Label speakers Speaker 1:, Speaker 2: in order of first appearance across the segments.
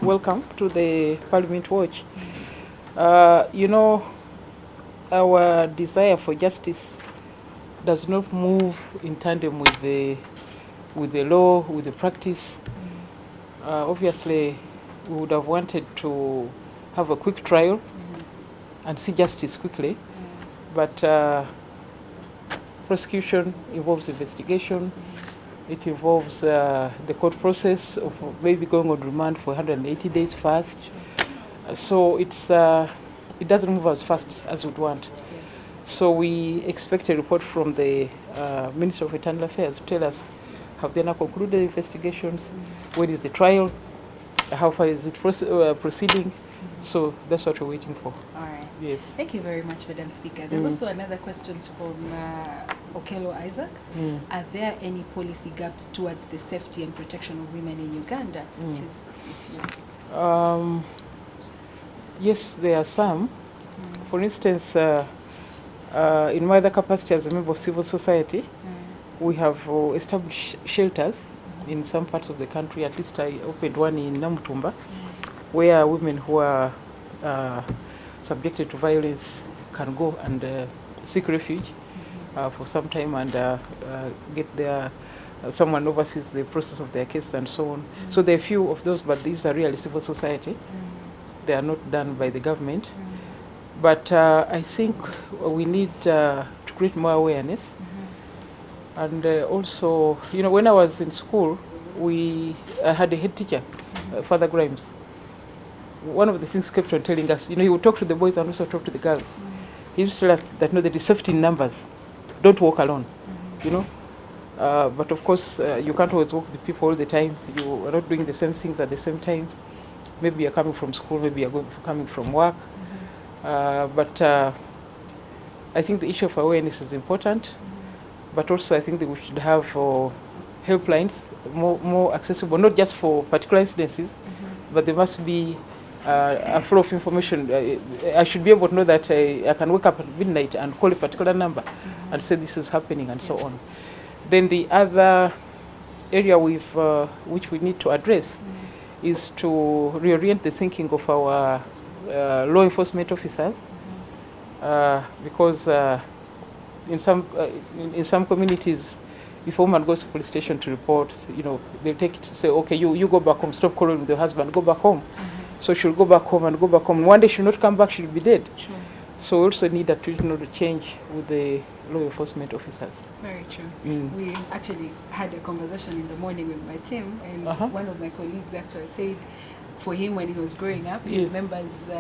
Speaker 1: welcome to the Parliament Watch. You know, our desire for justice does not move in tandem with the law, with the practice. Obviously, we would have wanted to have a quick trial and see justice quickly, but prosecution involves investigation. It involves the court process of maybe going on remand for 180 days first. So it doesn't move as fast as we'd want. So we expect a report from the Minister of Internal Affairs to tell us, have they now concluded investigations? When is the trial? How far is it proceeding? So that's what we're waiting for.
Speaker 2: All right.
Speaker 1: Yes.
Speaker 2: Thank you very much, Madam Speaker. There's also another question from Okello Isaac. Are there any policy gaps towards the safety and protection of women in Uganda?
Speaker 1: Yes, there are some. For instance, in my other capacity as a member of civil society, we have established shelters in some parts of the country. At least I opened one in Namutumba, where women who are subjected to violence can go and seek refuge for some time and get their someone oversees the process of their case and so on. So there are a few of those, but these are really civil society. They are not done by the government. But I think we need to create more awareness. And also, you know, when I was in school, I had a head teacher, Father Grimes. One of the things kept on telling us, you know, he would talk to the boys and also talk to the girls. He used to tell us that, no, there is safety in numbers. Don't walk alone, you know. But of course, you can't always walk with people all the time. You are not doing the same things at the same time. Maybe you're coming from school, maybe you're coming from work. But I think the issue of awareness is important. But also I think that we should have helplines more accessible, not just for particular incidences, but there must be a flow of information. I should be able to know that I can wake up at midnight and call a particular number and say this is happening and so on. Then the other area which we need to address is to reorient the thinking of our law enforcement officers, because in some communities, if a woman goes to police station to report, you know, they'll take it to say, okay, you go back home, stop quarreling with your husband, go back home. So she'll go back home and go back home. One day she'll not come back, she'll be dead. True. So we also need that to change with the law enforcement officers.
Speaker 2: Very true. We actually had a conversation in the morning with my team, and one of my colleagues actually said, for him when he was growing up, he remembers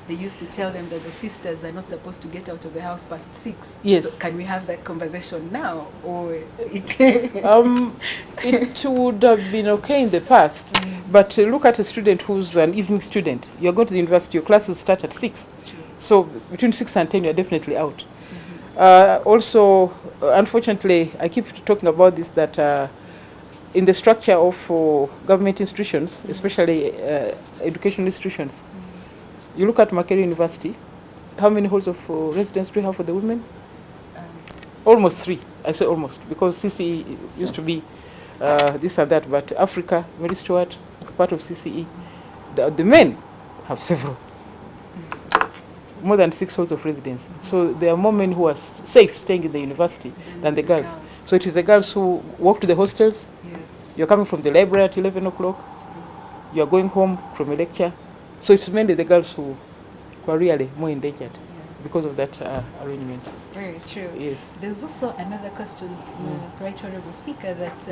Speaker 2: they used to tell them that the sisters are not supposed to get out of the house past 6.
Speaker 1: Yes.
Speaker 2: So can we have that conversation now, or it?
Speaker 1: It would have been okay in the past, but look at a student who's an evening student. You're going to the university, your classes start at 6.
Speaker 2: True.
Speaker 1: So between 6 and 10, you're definitely out. Also, unfortunately, I keep talking about this, that in the structure of government institutions, especially educational institutions, you look at Makerere University, how many halls of residence do we have for the women? Almost 3. I say almost, because CCE used to be this and that, but Africa, Mary Stewart, part of CCE, the men have several. More than 6 halls of residence. So there are more men who are safe staying in the university than the girls. So it is the girls who walk to the hostels. Yes. You're coming from the library at 11 o'clock. You're going home from a lecture. So it's mainly the girls who are really more endangered because of that arrangement.
Speaker 2: Very true.
Speaker 1: Yes.
Speaker 2: There's also another question, Right Honourable Speaker, that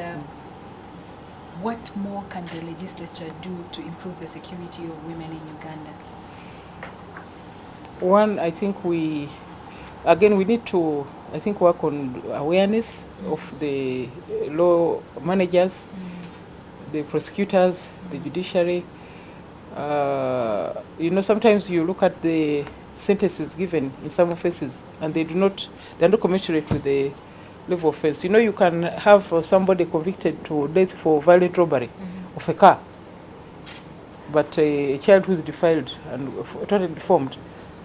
Speaker 2: what more can the legislature do to improve the security of women in Uganda?
Speaker 1: One, I think we need to, work on awareness of the law managers, the prosecutors, the judiciary. You know, sometimes you look at the sentences given in some offences and they're not commensurate with the level of offence. You know, you can have somebody convicted to death for violent robbery of a car, but a child who's defiled and totally deformed,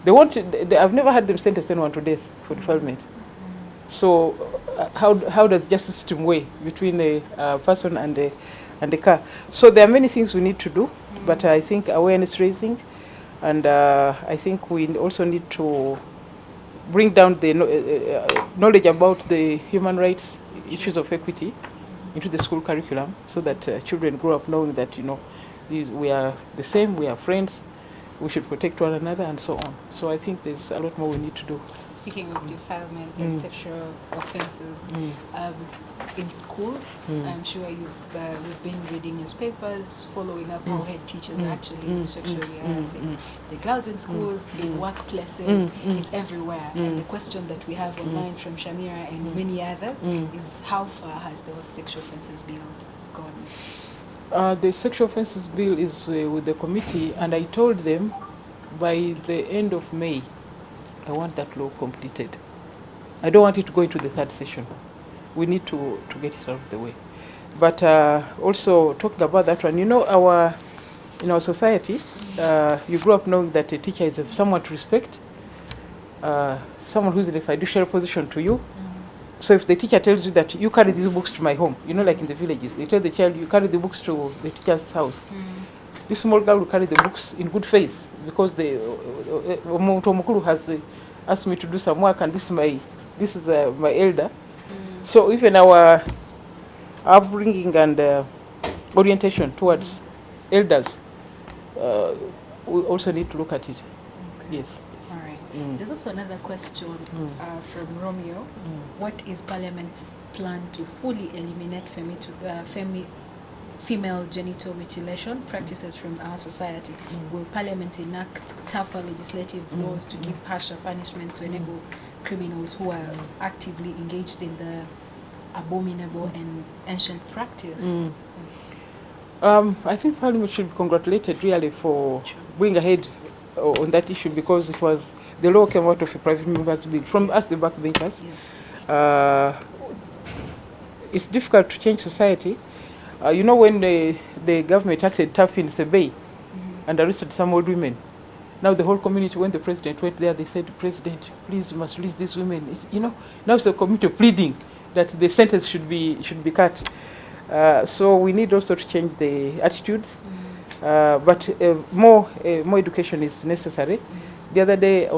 Speaker 1: I've never had them sentence anyone to death for defilement. So how does justice system weigh between a person and and the car. So there are many things we need to do, but I think awareness raising, and I think we also need to bring down the knowledge about the human rights issues of equity into the school curriculum, so that children grow up knowing that, we are the same, we are friends, we should protect one another, and so on. So I think there's a lot more we need to do.
Speaker 2: Speaking of defilement and sexual offences, in schools, I'm sure we've been reading newspapers, following up how head teachers are actually sexually harassing the girls in schools, in workplaces, it's everywhere. And the question that we have online from Shamira and many others is, how far has the sexual offences bill gone?
Speaker 1: The sexual offences bill is with the committee, and I told them by the end of May, I want that law completed. I don't want it to go into the third session. We need to get it out of the way. But also talking about that one, in our society, you grow up knowing that a teacher is someone to respect, someone who's in a fiduciary position to you. So if the teacher tells you that you carry these books to my home, like in the villages, they tell the child, you carry the books to the teacher's house. This small girl will carry the books in good faith, because the Omukuru has asked me to do some work, and this is my elder. So even our upbringing and orientation towards elders, we also need to look at it. Okay. Yes.
Speaker 2: All right. There's also another question from Romeo. What is Parliament's plan to fully eliminate female genital mutilation practices from our society? Will Parliament enact tougher legislative laws to give harsher punishment to enable criminals who are actively engaged in the abominable and ancient practice?
Speaker 1: I think Parliament should be congratulated really for going ahead on that issue, because the law came out of a private member's bill from us, the backbenchers. Yes. It's difficult to change society. When the government acted tough in Sebei and arrested some old women, now the whole community, when the president went there, they said, President, please, you must release these women. Now it's a community pleading that the sentence should be cut. So we need also to change the attitudes, but more education is necessary. The other day,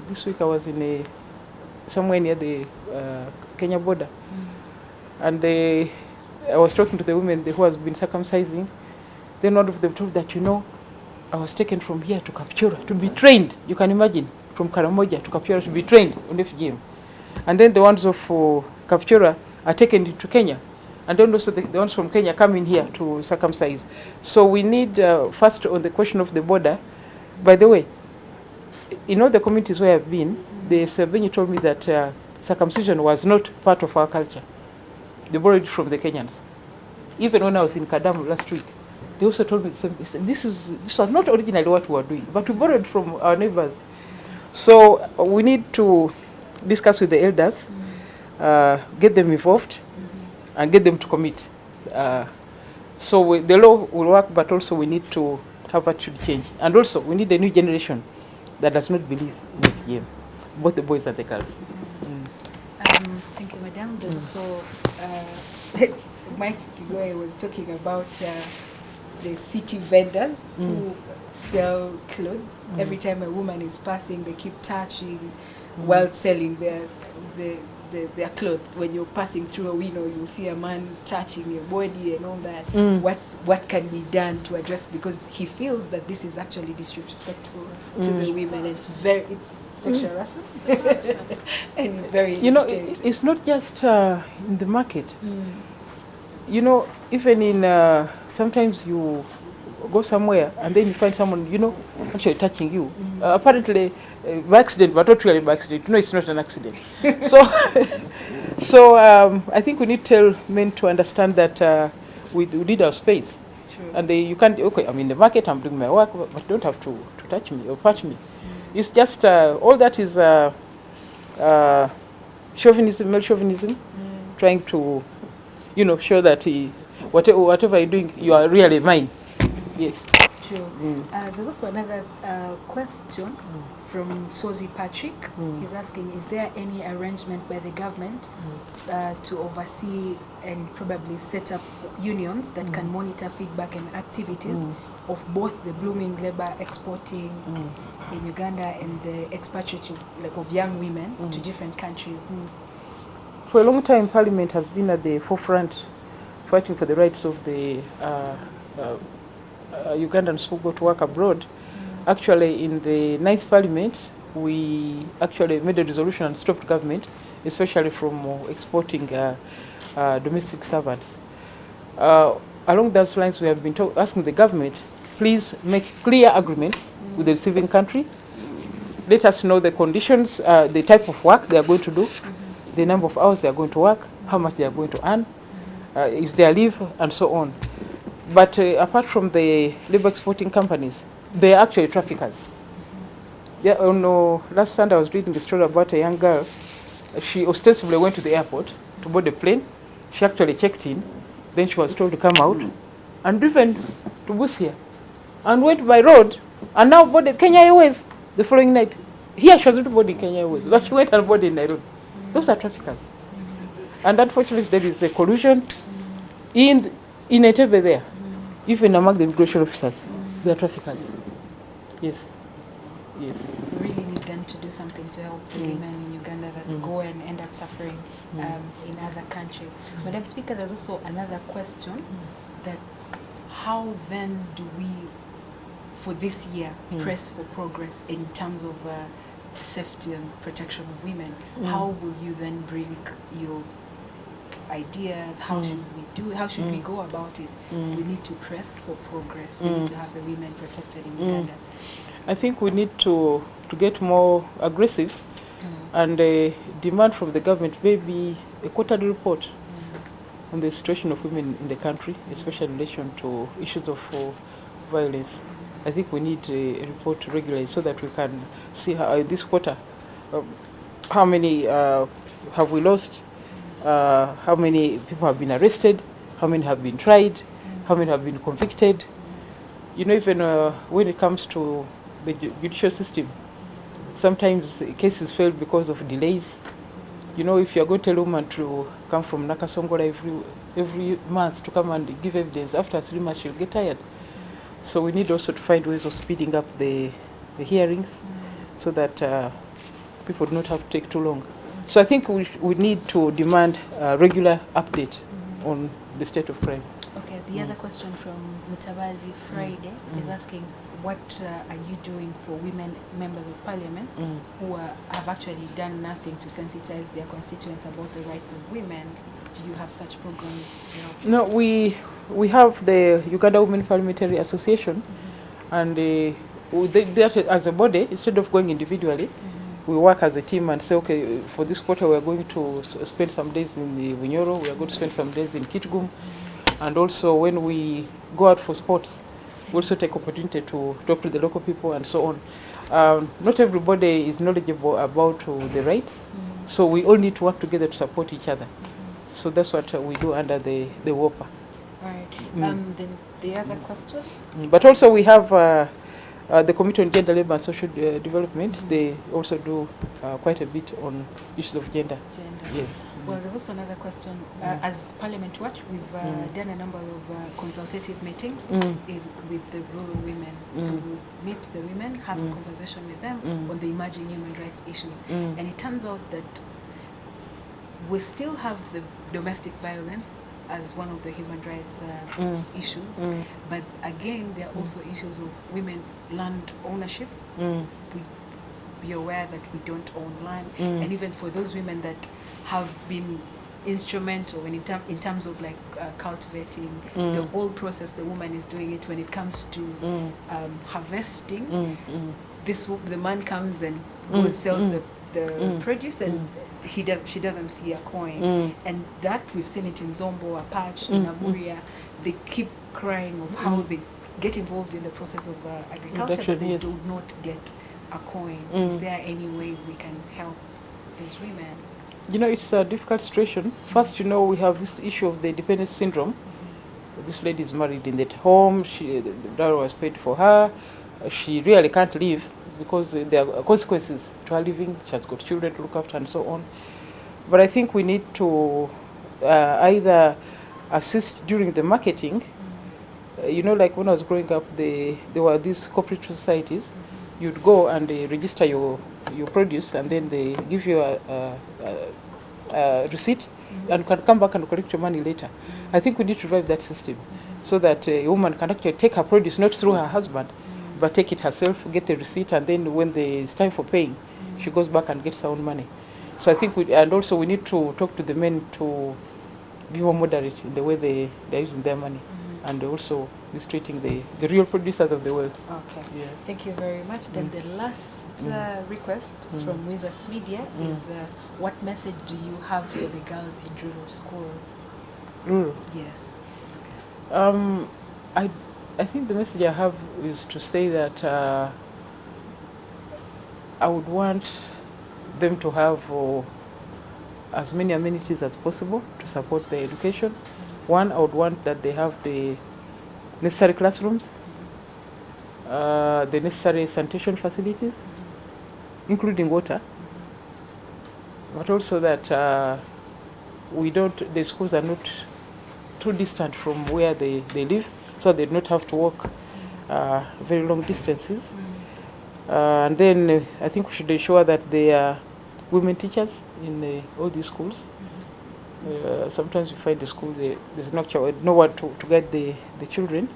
Speaker 1: this week I was in somewhere near the Kenya border, and I was talking to the women who has been circumcising. Then one of them told that, I was taken from here to Kapchora to be trained. You can imagine, from Karamoja to Kapchora to be trained on FGM. And then the ones of Kapchora are taken to Kenya. And then also the ones from Kenya come in here to circumcise. So we need, first on the question of the border, by the way, in all the communities where I've been, the Serveni told me that circumcision was not part of our culture. They borrowed it from the Kenyans. Even when I was in Kadaga last week, they also told me the same thing. This was not originally what we were doing, but we borrowed from our neighbors. So we need to discuss with the elders, get them involved, and get them to commit. So the law will work, but also we need to have attitude change. And also we need a new generation that does not believe in FGM, both the boys and the girls.
Speaker 2: Thank you, Madam. There's also Mike Kigoe was talking about the city vendors who sell clothes. Every time a woman is passing, they keep touching while selling their clothes. When you're passing through a window, you'll see a man touching your body and all that. What can be done to address, because he feels that this is actually disrespectful to the women, and it's sexual harassment. And very
Speaker 1: it's not just in the market. Even in sometimes you go somewhere and then you find someone actually touching you, apparently by accident, but not really by accident. It's not an accident. So I think we need to tell men to understand that we need our space. True. And you can't, I'm in the market, I'm doing my work, but you don't have to touch me or touch me. It's just all that is chauvinism, male chauvinism, trying to show that whatever you're doing, you are really mine. Yes.
Speaker 2: True. There's also another question from Sozi Patrick. He's asking, is there any arrangement by the government to oversee and probably set up unions that can monitor feedback and activities of both the blooming labor exporting in Uganda and the expatriation of young women to different countries?
Speaker 1: For a long time, Parliament has been at the forefront fighting for the rights of the Ugandans who go to work abroad. Actually, in the 9th Parliament, we actually made a resolution and stopped government, especially from exporting domestic servants. Along those lines, we have been asking the government, please make clear agreements with the receiving country. Let us know the conditions, the type of work they are going to do, the number of hours they are going to work, how much they are going to earn, is there leave, and so on. But apart from the labor exporting companies, they are actually traffickers. Yeah, last Sunday I was reading the story about a young girl. She ostensibly went to the airport to board a plane. She actually checked in. Then she was told to come out and driven to Busia and went by road and now boarded Kenya Airways the following night. Here she was not boarding Kenya Airways, but she went and boarded in Nairobi. Those are traffickers. And unfortunately, there is a collusion in Entebbe there. Even among the immigration officers, they are traffickers. Yes. Yes.
Speaker 2: We really need them to do something to help the women in Uganda that go and end up suffering in other countries. Madam Speaker, there's also another question that how then do we, for this year, press for progress in terms of safety and protection of women? How will you then bring your ideas? How should we do it? How should we go about it? We need to press for progress. We need to have the women protected in Uganda.
Speaker 1: I think we need to get more aggressive and demand from the government maybe a quarterly report on the situation of women in the country, especially in relation to issues of violence. I think we need a report regularly so that we can see how in this quarter how many have we lost, how many people have been arrested, how many have been tried, how many have been convicted. You know, even when it comes to the judicial system, sometimes cases fail because of delays. You know, if you're going to tell a woman to come from Nakasongola every month to come and give evidence, after 3 months she'll get tired. So we need also to find ways of speeding up the hearings so that people do not have to take too long. So I think we need to demand a regular update on the state of crime.
Speaker 2: Okay, the other question from Mutabazi Friday is asking, what are you doing for women members of parliament who have actually done nothing to sensitize their constituents about the rights of women? Do you have such programs to help?
Speaker 1: No, we have the Uganda Women Parliamentary Association, and as a body, instead of going individually, we work as a team and say, okay, for this quarter we are going to spend some days in the Bunyoro, we are going to spend some days in Kitgum, and also when we go out for sports, we also take opportunity to talk to the local people and so on. Not everybody is knowledgeable about the rights, so we all need to work together to support each other. So that's what we do under the WOPA.
Speaker 2: Right. Then the other question?
Speaker 1: But also we have the Committee on Gender, Labour and Social Development. They also do quite a bit on issues of gender. Yes.
Speaker 2: Well, there's also another question. As Parliament Watch, we've done a number of consultative meetings with the rural women to meet the women, have a conversation with them on the emerging human rights issues. And it turns out that we still have the domestic violence as one of the human rights issues. But again, there are also issues of women land ownership. We are aware that we don't own land. And even for those women that have been instrumental in terms of like cultivating the whole process, the woman is doing it when it comes to harvesting. The man comes and goes sells the produce, and she doesn't see a coin. And that we've seen it in Zombo, Apache, in Aburia. They keep crying of how they get involved in the process of agriculture, but they do not get a coin. Is there any way we can help these women?
Speaker 1: You know, it's a difficult situation. First, you know, we have this issue of the dependent syndrome. This lady is married in that home. The daughter was paid for her. She really can't leave because there are consequences to her living. She has got children to look after and so on. But I think we need to either assist during the marketing. You know, like when I was growing up, there were these cooperative societies. You'd go and register your produce, and then they give you a receipt, and you can come back and collect your money later. I think we need to revive that system, so that a woman can actually take her produce not through her husband, but take it herself, get the receipt, and then when it's time for paying, she goes back and gets her own money. So I think, and also we need to talk to the men to be more moderate in the way they're using their money, and also mistreating the real producers of the world.
Speaker 2: Okay. Yeah. Thank you very much. Then the last request from Wizards Media is, what message do you have for the girls in rural schools?
Speaker 1: Rural?
Speaker 2: Yes.
Speaker 1: I think the message I have is to say that I would want them to have as many amenities as possible to support their education. One, I would want that they have the necessary classrooms, the necessary sanitation facilities, including water, but also that the schools are not too distant from where they live, so they do not have to walk very long distances. And then I think we should ensure that there are women teachers in all these schools. Sometimes you find the school, there's no one to guide the children.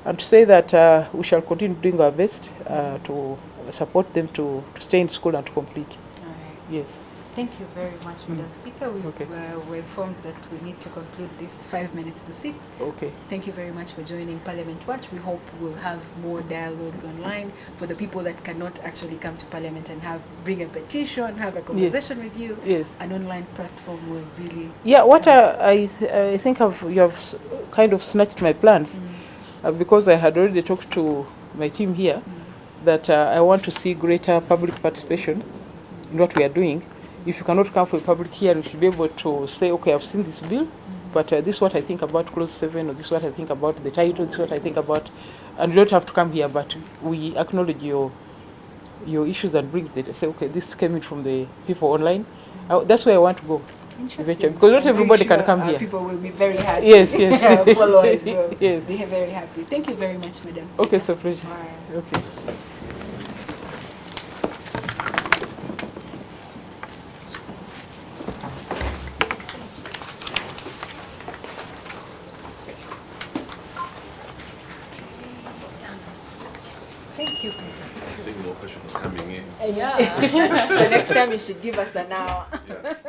Speaker 1: And to say that we shall continue doing our best to support them to stay in school and to complete.
Speaker 2: All right.
Speaker 1: Yes.
Speaker 2: Thank you very much, Madam Speaker. We're informed that we need to conclude this 5 minutes to 6.
Speaker 1: Okay.
Speaker 2: Thank you very much for joining Parliament Watch. We hope we'll have more dialogues online for the people that cannot actually come to Parliament and bring a petition, have a conversation with you.
Speaker 1: Yes.
Speaker 2: An online platform will really...
Speaker 1: Yeah, what I think you have kind of snatched my plans because I had already talked to my team here that I want to see greater public participation in what we are doing. If you cannot come for a public hearing, you should be able to say, okay, I've seen this bill, but this is what I think about Clause 7, or this is what I think about the title, this is what I think about, and you don't have to come here, but we acknowledge your issues and bring it. Say, okay, this came in from the people online. That's where I want to go. Eventually, because not everybody can come here.
Speaker 2: People will be very happy.
Speaker 1: Yes, yes.
Speaker 2: Followers will
Speaker 1: yes.
Speaker 2: be very happy. Thank you very much, Madam Speaker.
Speaker 1: Okay, so pleasure.
Speaker 2: All right.
Speaker 1: Okay.
Speaker 2: Thank you, Peter.
Speaker 3: I think more questions coming in.
Speaker 2: Yeah. So next time you should give us an hour.
Speaker 3: Yes.